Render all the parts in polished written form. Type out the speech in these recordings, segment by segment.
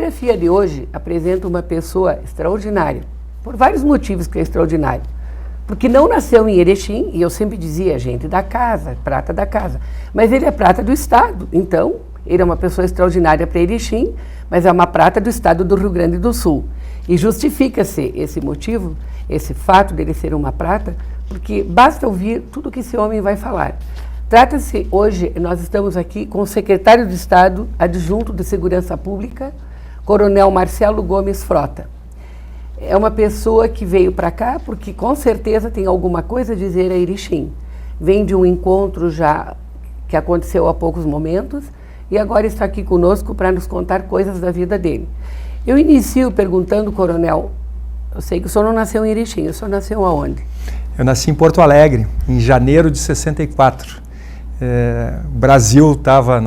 biografia de hoje apresenta uma pessoa extraordinária, por vários motivos que é extraordinário. Porque não nasceu em Erechim, e eu sempre dizia, gente da casa, prata da casa, mas ele é prata do Estado, então ele é uma pessoa extraordinária para Erechim, mas é uma prata do Estado do Rio Grande do Sul. E justifica-se esse motivo, esse fato dele ser uma prata, porque basta ouvir tudo que esse homem vai falar. Trata-se, hoje, nós estamos aqui com o secretário de Estado, adjunto de Segurança Pública, Coronel Marcelo Gomes Frota. É uma pessoa que veio para cá porque, com certeza, tem alguma coisa a dizer a Erechim. Vem de um encontro já que aconteceu há poucos momentos e agora está aqui conosco para nos contar coisas da vida dele. Eu inicio perguntando, Coronel, eu sei que o senhor não nasceu em Erechim, o senhor nasceu aonde? Eu nasci em Porto Alegre, em janeiro de 64. O Brasil estava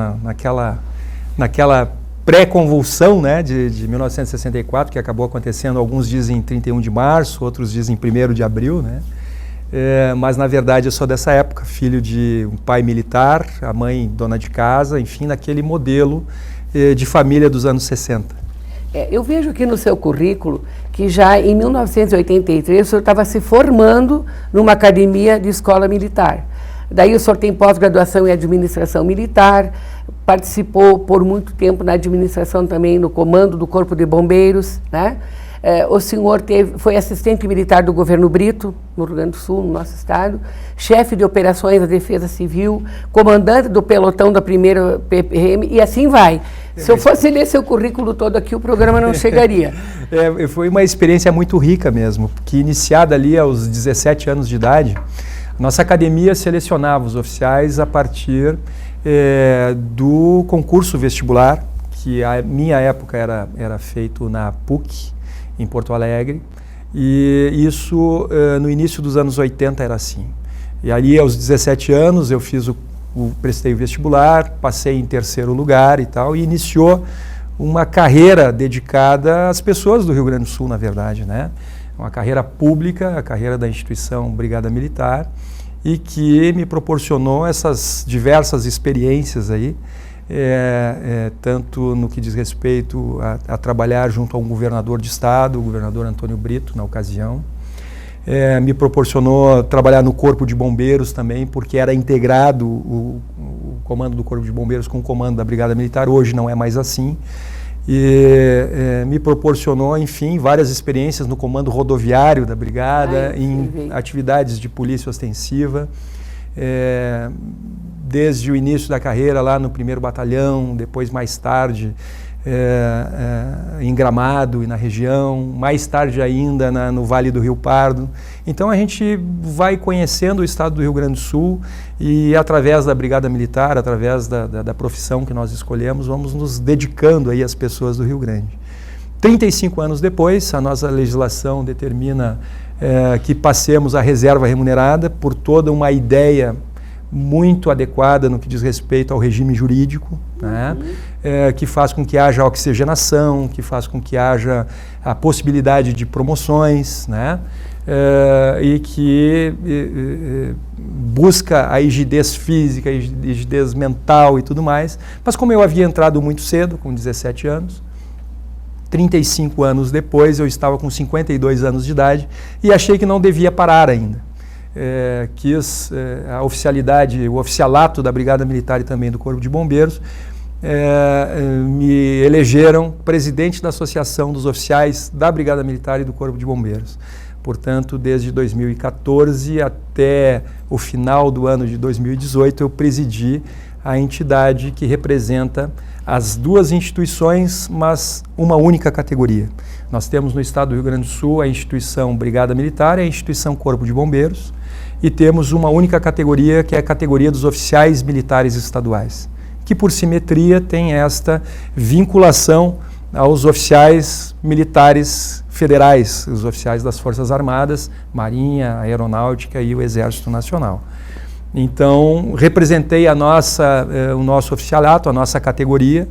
naquela pré-convulsão, né, de 1964, que acabou acontecendo, alguns dizem em 31 de março, outros dizem em 1º de abril, né? Mas na verdade eu sou dessa época, filho de um pai militar, a mãe dona de casa, enfim, naquele modelo de família dos anos 60. Eu vejo aqui no seu currículo que já em 1983 o senhor estava se formando numa academia de escola militar. Daí o senhor tem pós-graduação em administração militar, participou por muito tempo na administração também, no comando do Corpo de Bombeiros, né? O senhor foi assistente militar do governo Brito, no Rio Grande do Sul, no nosso estado, chefe de operações da Defesa Civil, comandante do pelotão da 1ª PPM, e assim vai. Se eu fosse ler seu currículo todo aqui, o programa não chegaria. Foi uma experiência muito rica mesmo, que iniciada ali aos 17 anos de idade, nossa academia selecionava os oficiais a partir do concurso vestibular, que a minha época era feito na PUC, em Porto Alegre, e isso no início dos anos 80 era assim. E ali aos 17 anos eu prestei o vestibular, passei em 3º lugar e tal, e iniciou uma carreira dedicada às pessoas do Rio Grande do Sul, na verdade, né? Uma carreira pública, a carreira da instituição Brigada Militar, e que me proporcionou essas diversas experiências aí, tanto no que diz respeito a trabalhar junto a um governador de estado, o governador Antônio Brito, na ocasião. Me proporcionou trabalhar no Corpo de Bombeiros também, porque era integrado o comando do Corpo de Bombeiros com o comando da Brigada Militar, hoje não é mais assim. E me proporcionou, enfim, várias experiências no comando rodoviário da Brigada, em atividades de polícia ostensiva, desde o início da carreira lá no 1º Batalhão, depois mais tarde em Gramado e na região, mais tarde ainda no Vale do Rio Pardo. Então a gente vai conhecendo o estado do Rio Grande do Sul e através da Brigada Militar, através da profissão que nós escolhemos, vamos nos dedicando aí às pessoas do Rio Grande. 35 anos depois, a nossa legislação determina que passemos a reserva remunerada por toda uma ideia muito adequada no que diz respeito ao regime jurídico, né? Que faz com que haja oxigenação, que faz com que haja a possibilidade de promoções, né? E que busca a rigidez física, a rigidez mental e tudo mais. Mas como eu havia entrado muito cedo, com 17 anos, 35 anos depois, eu estava com 52 anos de idade e achei que não devia parar ainda. Quis a oficialidade, o oficialato da Brigada Militar e também do Corpo de Bombeiros, me elegeram presidente da Associação dos Oficiais da Brigada Militar e do Corpo de Bombeiros. Portanto, desde 2014 até o final do ano de 2018, eu presidi a entidade que representa as duas instituições, mas uma única categoria. Nós temos no estado do Rio Grande do Sul a instituição Brigada Militar e a instituição Corpo de Bombeiros, e temos uma única categoria, que é a categoria dos oficiais militares estaduais, que por simetria tem esta vinculação aos oficiais militares federais, os oficiais das Forças Armadas, Marinha, Aeronáutica e o Exército Nacional. Então, representei o nosso oficialato, a nossa categoria,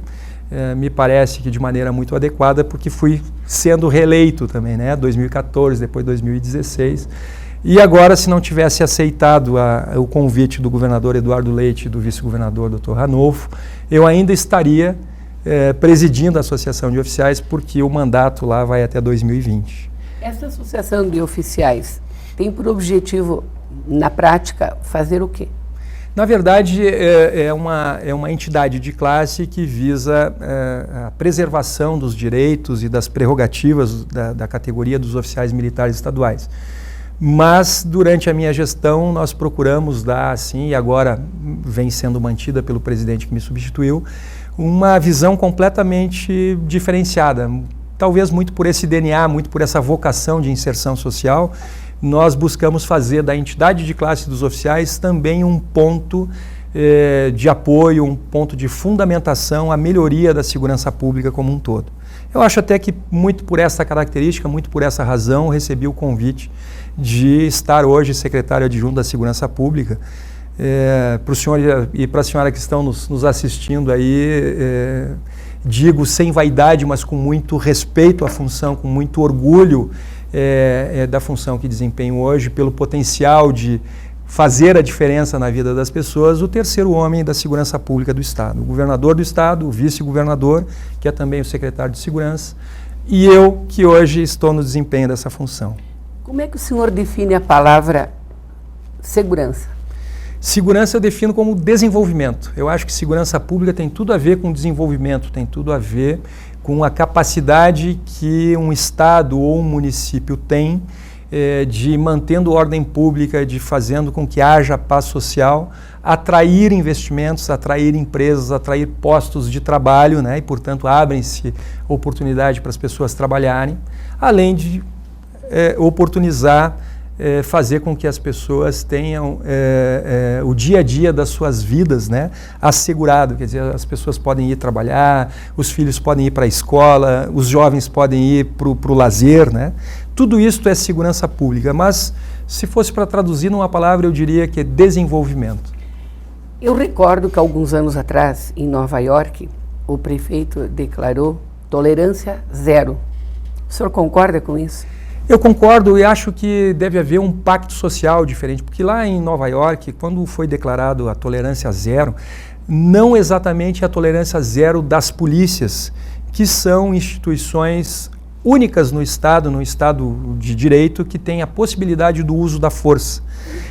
me parece que de maneira muito adequada, porque fui sendo reeleito também, né? 2014, depois 2016. E agora, se não tivesse aceitado o convite do governador Eduardo Leite e do vice-governador Dr. Ranolfo, eu ainda estaria presidindo a Associação de Oficiais, porque o mandato lá vai até 2020. Essa Associação de Oficiais tem por objetivo, na prática, fazer o quê? Na verdade, é uma entidade de classe que visa a preservação dos direitos e das prerrogativas da categoria dos oficiais militares estaduais. Mas, durante a minha gestão, nós procuramos dar, assim, e agora vem sendo mantida pelo presidente que me substituiu, uma visão completamente diferenciada. Talvez muito por esse DNA, muito por essa vocação de inserção social, nós buscamos fazer da entidade de classe dos oficiais também um ponto de apoio, um ponto de fundamentação à melhoria da segurança pública como um todo. Eu acho até que muito por essa característica, muito por essa razão, recebi o convite de estar hoje secretário adjunto da Segurança Pública. Para o senhor e para a senhora que estão nos assistindo aí, digo sem vaidade, mas com muito respeito à função, com muito orgulho da função que desempenho hoje, pelo potencial de fazer a diferença na vida das pessoas, o terceiro homem da segurança pública do Estado. O governador do Estado, o vice-governador, que é também o secretário de Segurança, e eu, que hoje estou no desempenho dessa função. Como é que o senhor define a palavra segurança? Segurança eu defino como desenvolvimento. Eu acho que segurança pública tem tudo a ver com desenvolvimento, tem tudo a ver com a capacidade que um Estado ou um município tem de, mantendo ordem pública, de fazendo com que haja paz social, atrair investimentos, atrair empresas, atrair postos de trabalho, né? E, portanto, abrem-se oportunidade para as pessoas trabalharem, além de oportunizar, fazer com que as pessoas tenham o dia a dia das suas vidas, né, assegurado. Quer dizer, as pessoas podem ir trabalhar, os filhos podem ir para a escola, os jovens podem ir para o lazer, né? Tudo isso é segurança pública, mas se fosse para traduzir numa palavra, eu diria que é desenvolvimento. Eu recordo que alguns anos atrás, em Nova York, o prefeito declarou tolerância zero. O senhor concorda com isso? Eu concordo e acho que deve haver um pacto social diferente, porque lá em Nova York, quando foi declarado a tolerância zero, não exatamente a tolerância zero das polícias, que são instituições únicas no Estado de direito, que tem a possibilidade do uso da força.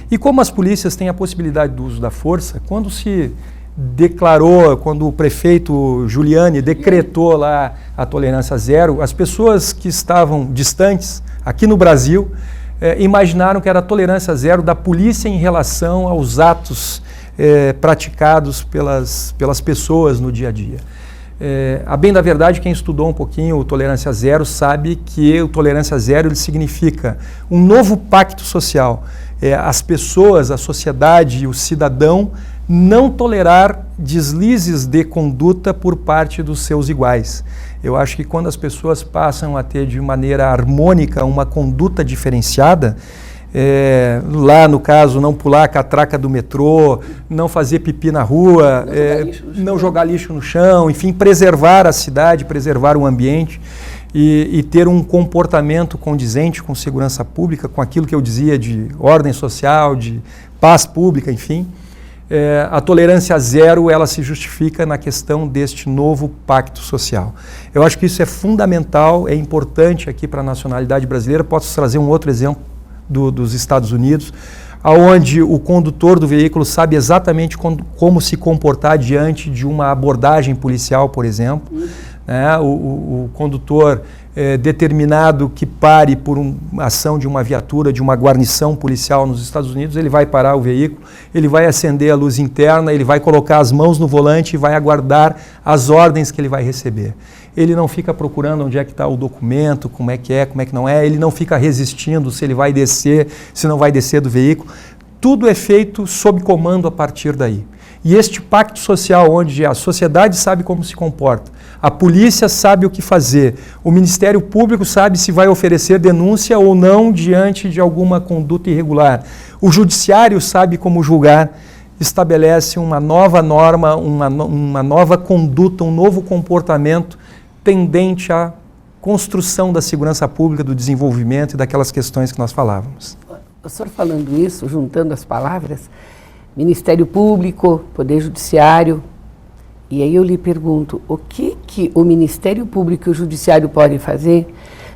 E como as polícias têm a possibilidade do uso da força, quando se declarou, quando o prefeito Giuliani decretou lá a tolerância zero, as pessoas que estavam distantes, aqui no Brasil, imaginaram que era a tolerância zero da polícia em relação aos atos praticados pelas pessoas no dia a dia. A bem da verdade, quem estudou um pouquinho o tolerância zero sabe que o tolerância zero ele significa um novo pacto social. As pessoas, a sociedade, o cidadão não tolerar deslizes de conduta por parte dos seus iguais. Eu acho que quando as pessoas passam a ter de maneira harmônica uma conduta diferenciada, lá no caso não pular a catraca do metrô, não fazer pipi na rua, não jogar lixo no chão, enfim, preservar a cidade, preservar o ambiente e ter um comportamento condizente com segurança pública, com aquilo que eu dizia de ordem social, de paz pública, enfim. A tolerância zero ela se justifica na questão deste novo pacto social. Eu acho que isso é fundamental, é importante aqui para a nacionalidade brasileira. Posso trazer um outro exemplo dos Estados Unidos, onde o condutor do veículo sabe exatamente como se comportar diante de uma abordagem policial, por exemplo. O condutor determinado que pare por uma ação de uma viatura, de uma guarnição policial nos Estados Unidos, ele vai parar o veículo, ele vai acender a luz interna, ele vai colocar as mãos no volante e vai aguardar as ordens que ele vai receber. Ele não fica procurando onde é que está o documento, como é que não é, ele não fica resistindo se ele vai descer, se não vai descer do veículo. Tudo é feito sob comando a partir daí. E este pacto social, onde a sociedade sabe como se comporta, a polícia sabe o que fazer, o Ministério Público sabe se vai oferecer denúncia ou não diante de alguma conduta irregular, o Judiciário sabe como julgar, estabelece uma nova norma, uma nova conduta, um novo comportamento tendente à construção da segurança pública, do desenvolvimento e daquelas questões que nós falávamos. O senhor falando isso, juntando as palavras, Ministério Público, Poder Judiciário, e aí eu lhe pergunto, o que que o Ministério Público e o Judiciário podem fazer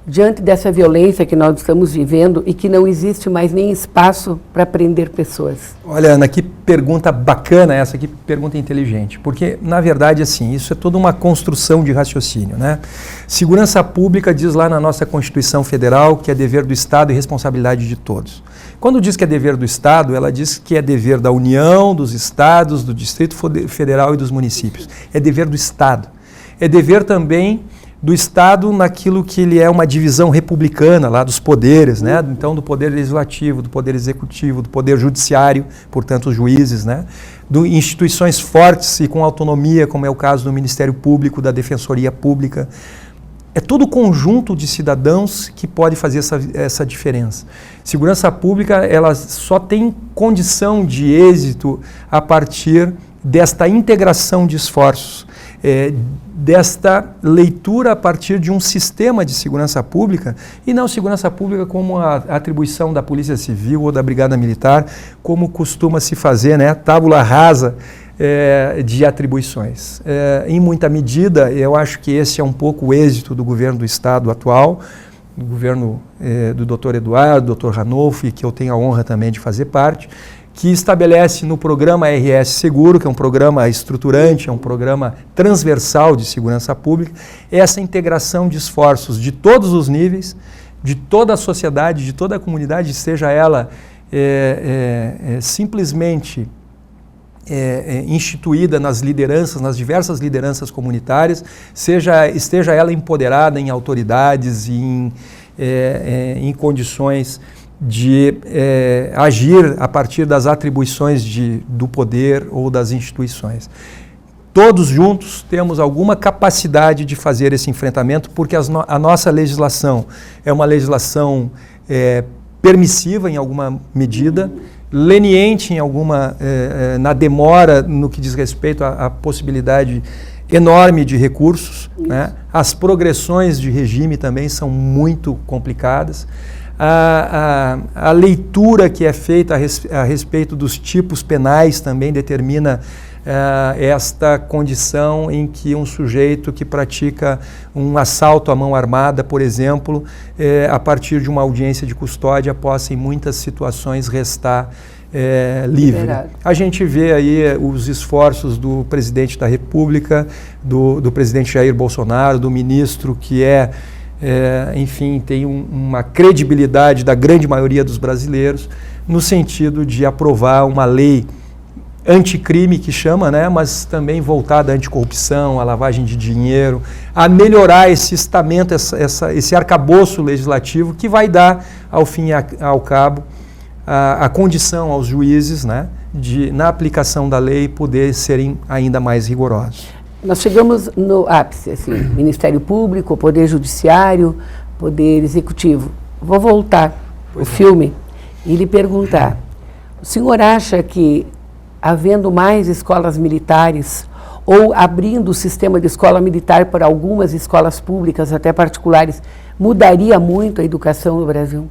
diante dessa violência que nós estamos vivendo e que não existe mais nem espaço para prender pessoas? Olha, Ana, que pergunta bacana essa, que pergunta inteligente, porque, na verdade, assim, isso é toda uma construção de raciocínio, né? Segurança Pública diz lá na nossa Constituição Federal que é dever do Estado e responsabilidade de todos. Quando diz que é dever do Estado, ela diz que é dever da União, dos Estados, do Distrito Federal e dos municípios. É dever do Estado. É dever também do Estado naquilo que ele é uma divisão republicana lá dos poderes, né? Então do poder legislativo, do poder executivo, do poder judiciário, portanto os juízes, né? De instituições fortes e com autonomia, como é o caso do Ministério Público, da Defensoria Pública. É todo o conjunto de cidadãos que pode fazer essa diferença. Segurança Pública, ela só tem condição de êxito a partir desta integração de esforços, desta leitura a partir de um sistema de segurança pública, e não segurança pública como a atribuição da Polícia Civil ou da Brigada Militar, como costuma se fazer, né? Tábula rasa de atribuições. Em muita medida, eu acho que esse é um pouco o êxito do governo do Estado atual, do governo do Dr. Eduardo, Dr. Ranolfi, que eu tenho a honra também de fazer parte, que estabelece no programa RS Seguro, que é um programa estruturante, é um programa transversal de segurança pública, essa integração de esforços de todos os níveis, de toda a sociedade, de toda a comunidade, seja ela simplesmente instituída nas lideranças, nas diversas lideranças comunitárias, esteja ela empoderada em autoridades e em condições de agir a partir das atribuições do poder ou das instituições. Todos juntos temos alguma capacidade de fazer esse enfrentamento, porque a nossa legislação é uma legislação permissiva em alguma medida, leniente em na demora no que diz respeito à possibilidade enorme de recursos, né? As progressões de regime também são muito complicadas. A leitura que é feita a respeito dos tipos penais também determina esta condição em que um sujeito que pratica um assalto à mão armada, por exemplo, a partir de uma audiência de custódia, possa em muitas situações restar livre. Liberado. A gente vê aí os esforços do presidente da República, do presidente Jair Bolsonaro, do ministro que enfim, tem uma credibilidade da grande maioria dos brasileiros no sentido de aprovar uma lei anticrime, que chama, né, mas também voltada à anticorrupção, à lavagem de dinheiro, a melhorar esse estamento, esse arcabouço legislativo que vai dar, ao fim e ao cabo, a condição aos juízes, né, de, na aplicação da lei, poder serem ainda mais rigorosos. Nós chegamos no ápice, assim, Ministério Público, Poder Judiciário, Poder Executivo. Vou voltar ao filme e lhe perguntar, o senhor acha que, havendo mais escolas militares ou abrindo o sistema de escola militar para algumas escolas públicas, até particulares, mudaria muito a educação no Brasil?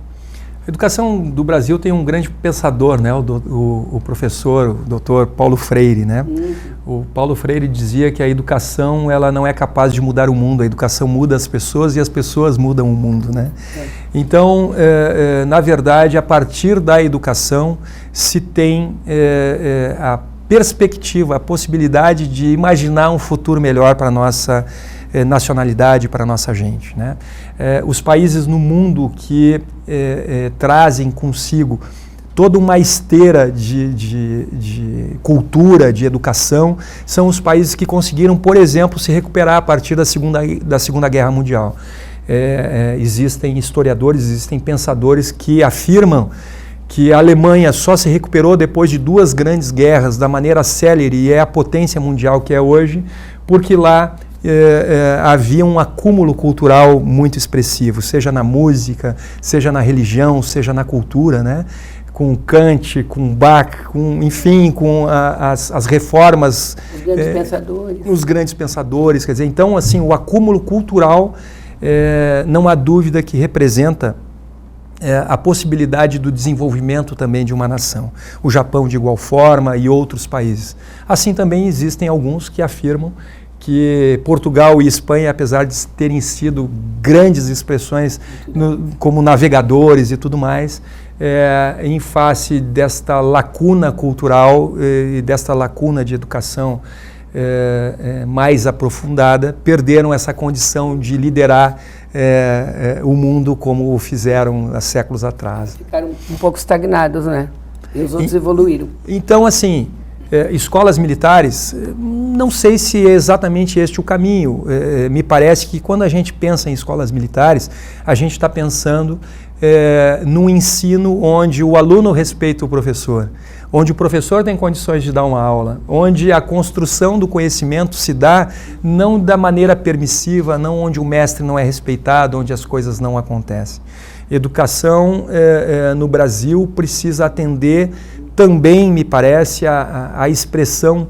A educação do Brasil tem um grande pensador, né? O professor, o doutor Paulo Freire, né? O Paulo Freire dizia que a educação ela não é capaz de mudar o mundo, a educação muda as pessoas e as pessoas mudam o mundo, né? Então, na verdade, a partir da educação se tem a perspectiva, a possibilidade de imaginar um futuro melhor para a nossa nacionalidade, para a nossa gente, né? Os países no mundo que trazem consigo toda uma esteira de cultura, de educação, são os países que conseguiram, por exemplo, se recuperar a partir da Segunda Guerra Mundial. Existem historiadores, existem pensadores que afirmam que a Alemanha só se recuperou depois de 2 grandes guerras da maneira célere e é a potência mundial que é hoje, porque lá havia um acúmulo cultural muito expressivo, seja na música, seja na religião, seja na cultura, né? Com Kant, com Bach, enfim, com as reformas... Os grandes pensadores. Os grandes pensadores, quer dizer, então, assim, o acúmulo cultural, não há dúvida que representa a possibilidade do desenvolvimento também de uma nação. O Japão de igual forma e outros países. Assim também existem alguns que afirmam que Portugal e Espanha, apesar de terem sido grandes expressões como navegadores e tudo mais, em face desta lacuna cultural e desta lacuna de educação mais aprofundada, perderam essa condição de liderar o mundo como o fizeram há séculos atrás. Ficaram um pouco estagnados, né? E os outros evoluíram. Então, assim, escolas militares, não sei se é exatamente este o caminho. Me parece que quando a gente pensa em escolas militares, a gente está pensando num ensino onde o aluno respeita o professor, onde o professor tem condições de dar uma aula, onde a construção do conhecimento se dá não da maneira permissiva, não onde o mestre não é respeitado, onde as coisas não acontecem. Educação no Brasil precisa atender também, me parece, a expressão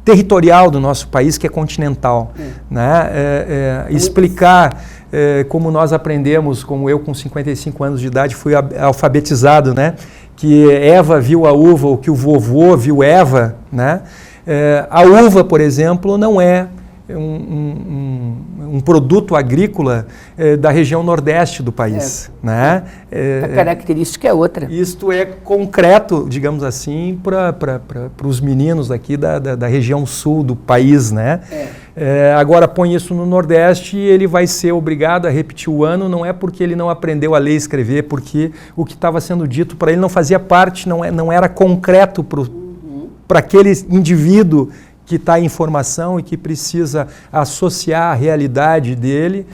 territorial do nosso país, que é continental. Né? Explicar como nós aprendemos, como eu com 55 anos de idade fui alfabetizado, né? Que Eva viu a uva, ou que o vovô viu Eva. Né? A uva, por exemplo, não é um produto agrícola da região nordeste do país. Né? A característica é outra. Isto é concreto, digamos assim, para os meninos aqui da região sul do país. Né? Agora põe isso no Nordeste e ele vai ser obrigado a repetir o ano, não é porque ele não aprendeu a ler e escrever, porque o que estava sendo dito para ele não fazia parte, não era concreto para aquele indivíduo que está em formação e que precisa associar a realidade dele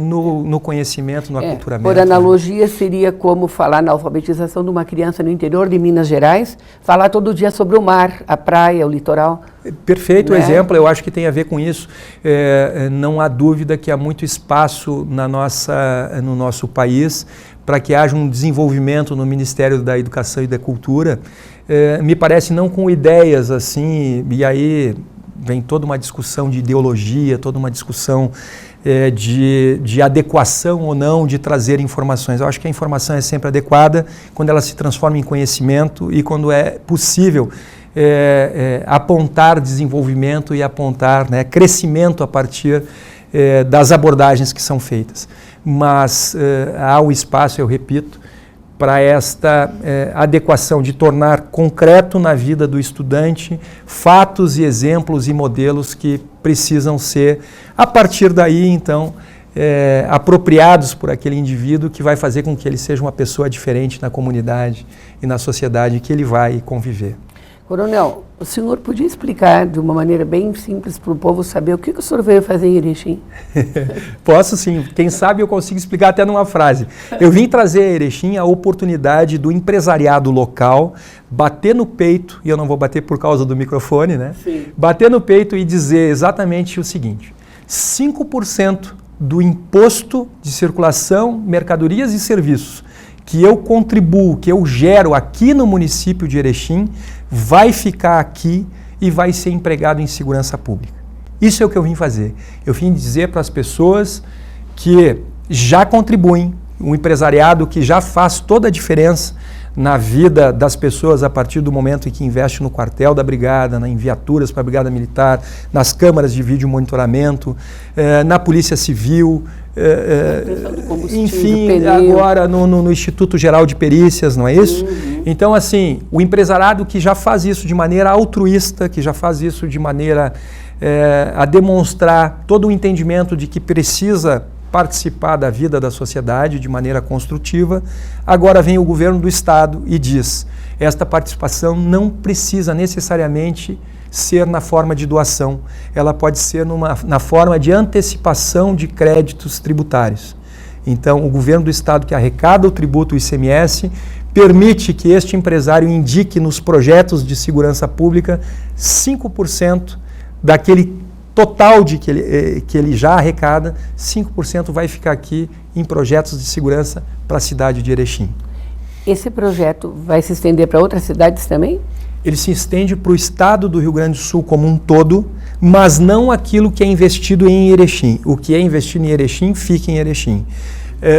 no conhecimento, no aculturamento. Por analogia, seria como falar na alfabetização de uma criança no interior de Minas Gerais, falar todo dia sobre o mar, a praia, o litoral. Perfeito exemplo, eu acho que tem a ver com isso. Não há dúvida que há muito espaço no nosso país para que haja um desenvolvimento no Ministério da Educação e da Cultura. Me parece não com ideias assim, e aí vem toda uma discussão de ideologia, toda uma discussão de adequação ou não de trazer informações. Eu acho que a informação é sempre adequada quando ela se transforma em conhecimento e quando é possível apontar desenvolvimento e apontar crescimento a partir das abordagens que são feitas. Mas há um espaço, eu repito, para esta adequação de tornar concreto na vida do estudante fatos e exemplos e modelos que precisam ser, a partir daí, então, apropriados por aquele indivíduo que vai fazer com que ele seja uma pessoa diferente na comunidade e na sociedade que ele vai conviver. Coronel, o senhor podia explicar de uma maneira bem simples para o povo saber o que o senhor veio fazer em Erechim? Posso sim. Quem sabe eu consigo explicar até numa frase. Eu vim trazer a Erechim a oportunidade do empresariado local bater no peito, e eu não vou bater por causa do microfone, né? Sim. Bater no peito e dizer exatamente o seguinte: 5% do imposto de circulação, mercadorias e serviços que eu contribuo, que eu gero aqui no município de Erechim, vai ficar aqui e vai ser empregado em segurança pública. Isso é o que eu vim fazer. Eu vim dizer para as pessoas que já contribuem, um empresariado que já faz toda a diferença na vida das pessoas a partir do momento em que investe no quartel da brigada, em viaturas para a brigada militar, nas câmaras de vídeo monitoramento, na polícia civil, enfim, agora no Instituto Geral de Perícias, não é isso? Então, assim, o empresariado que já faz isso de maneira altruísta, que já faz isso de maneira a demonstrar todo o entendimento de que precisa participar da vida da sociedade de maneira construtiva, agora vem o governo do Estado e diz: esta participação não precisa necessariamente ser na forma de doação, ela pode ser na forma de antecipação de créditos tributários. Então, o governo do Estado que arrecada o tributo, o ICMS, permite que este empresário indique nos projetos de segurança pública 5% daquele total que ele já arrecada, 5% vai ficar aqui em projetos de segurança para a cidade de Erechim. Esse projeto vai se estender para outras cidades também? Ele se estende para o estado do Rio Grande do Sul como um todo, mas não aquilo que é investido em Erechim. O que é investido em Erechim, fica em Erechim.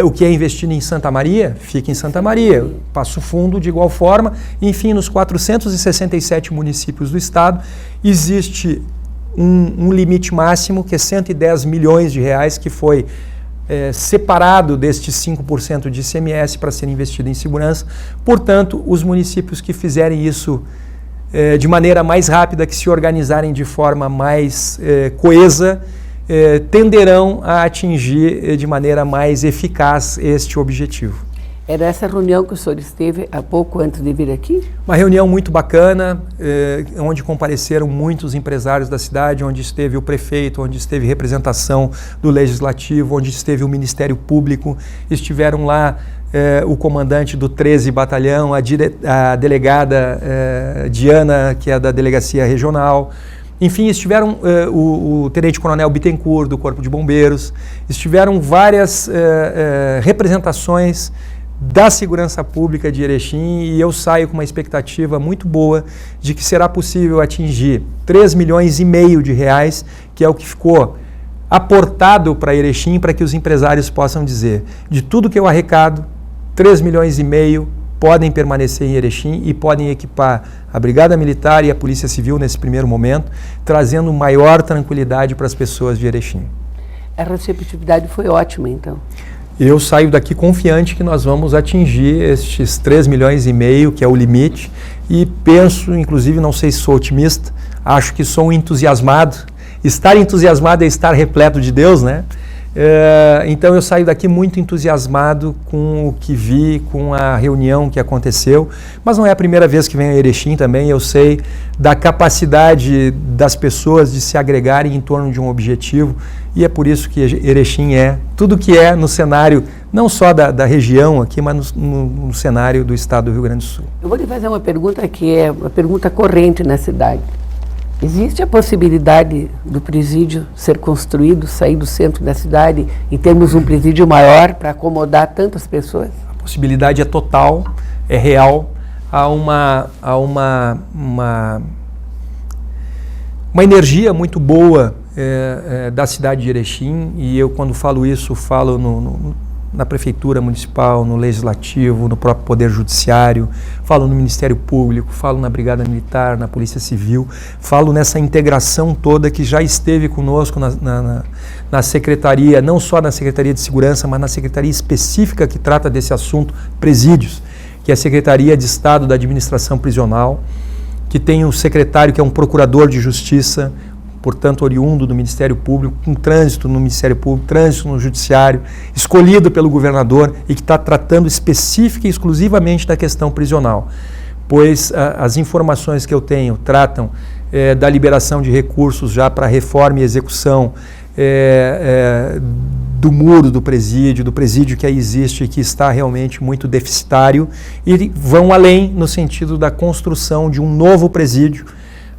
O que é investido em Santa Maria, fica em Santa Maria. Passo Fundo, de igual forma. Enfim, nos 467 municípios do estado, existe um limite máximo, que é 110 milhões de reais, que foi separado destes 5% de ICMS para ser investido em segurança. Portanto, os municípios que fizerem isso de maneira mais rápida, que se organizarem de forma mais coesa, tenderão a atingir de maneira mais eficaz este objetivo. Era essa reunião que o senhor esteve há pouco antes de vir aqui? Uma reunião muito bacana, onde compareceram muitos empresários da cidade, onde esteve o prefeito, onde esteve representação do Legislativo, onde esteve o Ministério Público, estiveram lá o comandante do 13 Batalhão, a delegada Diana, que é da Delegacia Regional. Enfim, estiveram o Tenente-Coronel Bittencourt, do Corpo de Bombeiros, estiveram várias representações da segurança pública de Erechim, e eu saio com uma expectativa muito boa de que será possível atingir 3,5 milhões de reais, que é o que ficou aportado para Erechim, para que os empresários possam dizer: de tudo que eu arrecado, 3,5 milhões podem permanecer em Erechim e podem equipar a Brigada Militar e a Polícia Civil nesse primeiro momento, trazendo maior tranquilidade para as pessoas de Erechim. A receptividade foi ótima, então. Eu saio daqui confiante que nós vamos atingir estes 3,5 milhões, que é o limite, e penso, inclusive, não sei se sou otimista, acho que sou um entusiasmado. Estar entusiasmado é estar repleto de Deus, né? Então eu saio daqui muito entusiasmado com o que vi, com a reunião que aconteceu, mas não é a primeira vez que venho a Erechim também. Eu sei da capacidade das pessoas de se agregarem em torno de um objetivo, e é por isso que Erechim é tudo que é no cenário, não só da região aqui, mas no cenário do estado do Rio Grande do Sul. Eu vou lhe fazer uma pergunta que é uma pergunta corrente na cidade. Existe a possibilidade do presídio ser construído, sair do centro da cidade e termos um presídio maior para acomodar tantas pessoas? A possibilidade é total, é real. Há uma energia muito boa da cidade de Erechim, e eu, quando falo isso, falo na Prefeitura Municipal, no Legislativo, no próprio Poder Judiciário, falo no Ministério Público, falo na Brigada Militar, na Polícia Civil, falo nessa integração toda que já esteve conosco na Secretaria, não só na Secretaria de Segurança, mas na Secretaria específica que trata desse assunto, presídios, que é a Secretaria de Estado da Administração Prisional, que tem um secretário que é um procurador de justiça, portanto oriundo do Ministério Público, com trânsito no Ministério Público, trânsito no Judiciário, escolhido pelo governador e que está tratando específica e exclusivamente da questão prisional, pois as informações que eu tenho tratam da liberação de recursos já para reforma e execução do muro do presídio que aí existe e que está realmente muito deficitário, e vão além no sentido da construção de um novo presídio,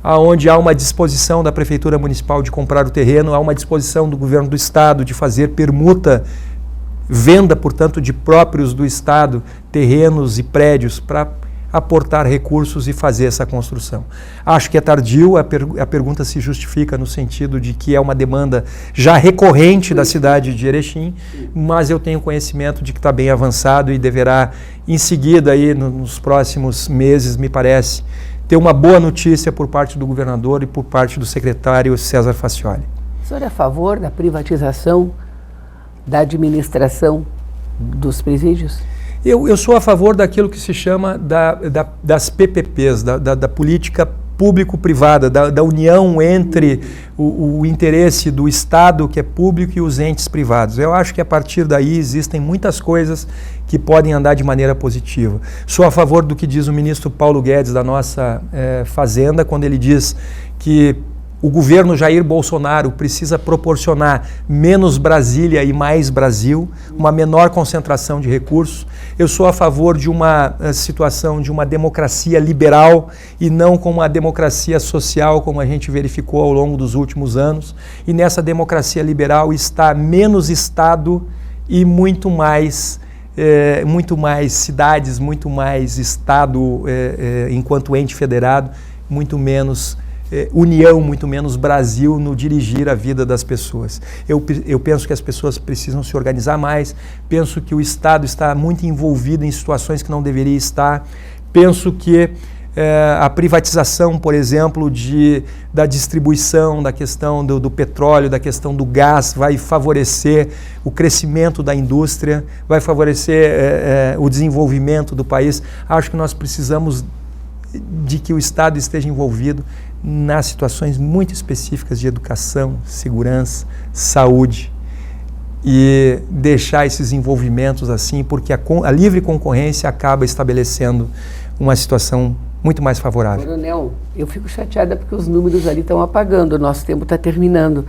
onde há uma disposição da Prefeitura Municipal de comprar o terreno, há uma disposição do Governo do Estado de fazer permuta, venda, portanto, de próprios do Estado, terrenos e prédios para aportar recursos e fazer essa construção. Acho que é tardio, a pergunta se justifica no sentido de que é uma demanda já recorrente da cidade de Erechim, mas eu tenho conhecimento de que está bem avançado e deverá, em seguida, aí, nos próximos meses, me parece, ter uma boa notícia por parte do governador e por parte do secretário César Facioli. O senhor é a favor da privatização da administração dos presídios? Eu sou a favor daquilo que se chama das PPPs, da política público-privada, da união entre o interesse do Estado, que é público, e os entes privados. Eu acho que a partir daí existem muitas coisas que podem andar de maneira positiva. Sou a favor do que diz o ministro Paulo Guedes da nossa Fazenda, quando ele diz que o governo Jair Bolsonaro precisa proporcionar menos Brasília e mais Brasil, uma menor concentração de recursos. Eu sou a favor de uma situação de uma democracia liberal e não com uma democracia social, como a gente verificou ao longo dos últimos anos. E nessa democracia liberal está menos Estado e muito mais cidades, muito mais Estado enquanto ente federado, muito menos União, muito menos Brasil no dirigir a vida das pessoas. Eu penso que as pessoas precisam se organizar mais, penso que o Estado está muito envolvido em situações que não deveria estar, penso que a privatização, por exemplo, da distribuição, da questão do petróleo, da questão do gás, vai favorecer o crescimento da indústria, vai favorecer o desenvolvimento do país. Acho que nós precisamos de que o Estado esteja envolvido nas situações muito específicas de educação, segurança, saúde, e deixar esses envolvimentos assim, porque a livre concorrência acaba estabelecendo uma situação muito mais favorável. Coronel, eu fico chateada porque os números ali estão apagando, o nosso tempo está terminando.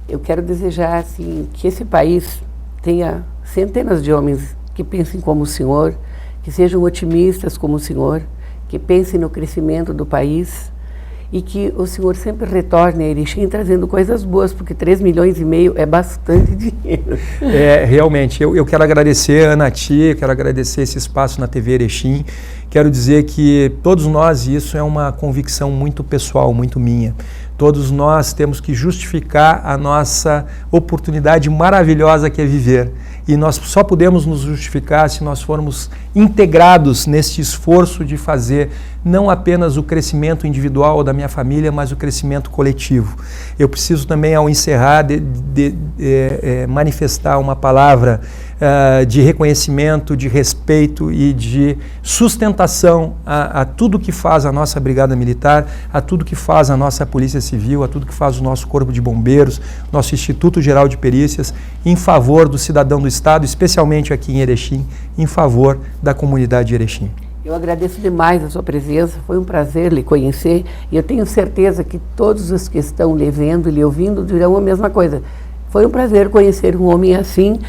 Eu quero desejar assim, que esse país tenha centenas de homens que pensem como o senhor, que sejam otimistas como o senhor, que pensem no crescimento do país e que o senhor sempre retorne a Erechim trazendo coisas boas, porque 3,5 milhões é bastante dinheiro. Realmente, eu quero agradecer a Anati, quero agradecer esse espaço na TV Erechim, quero dizer que todos nós, e isso é uma convicção muito pessoal, muito minha, todos nós temos que justificar a nossa oportunidade maravilhosa que é viver. E nós só podemos nos justificar se nós formos integrados neste esforço de fazer não apenas o crescimento individual da minha família, mas o crescimento coletivo. Eu preciso também, ao encerrar, manifestar uma palavra de reconhecimento, de respeito e de sustentação a tudo que faz a nossa Brigada Militar, a tudo que faz a nossa Polícia Civil, a tudo que faz o nosso Corpo de Bombeiros, nosso Instituto Geral de Perícias, em favor do cidadão do Estado, especialmente aqui em Erechim, em favor da comunidade de Erechim. Eu agradeço demais a sua presença, foi um prazer lhe conhecer e eu tenho certeza que todos os que estão lhe vendo e lhe ouvindo dirão a mesma coisa. Foi um prazer conhecer um homem assim,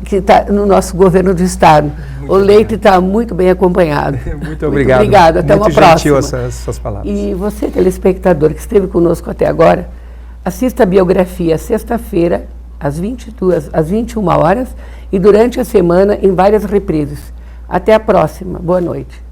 que está no nosso governo do Estado. Muito o Leite está muito bem acompanhado. Muito obrigado. Muito obrigado. Até uma próxima. Muito gentil essas palavras. E você, telespectador, que esteve conosco até agora, assista a biografia sexta-feira, às 21 horas, e durante a semana em várias reprises. Até a próxima. Boa noite.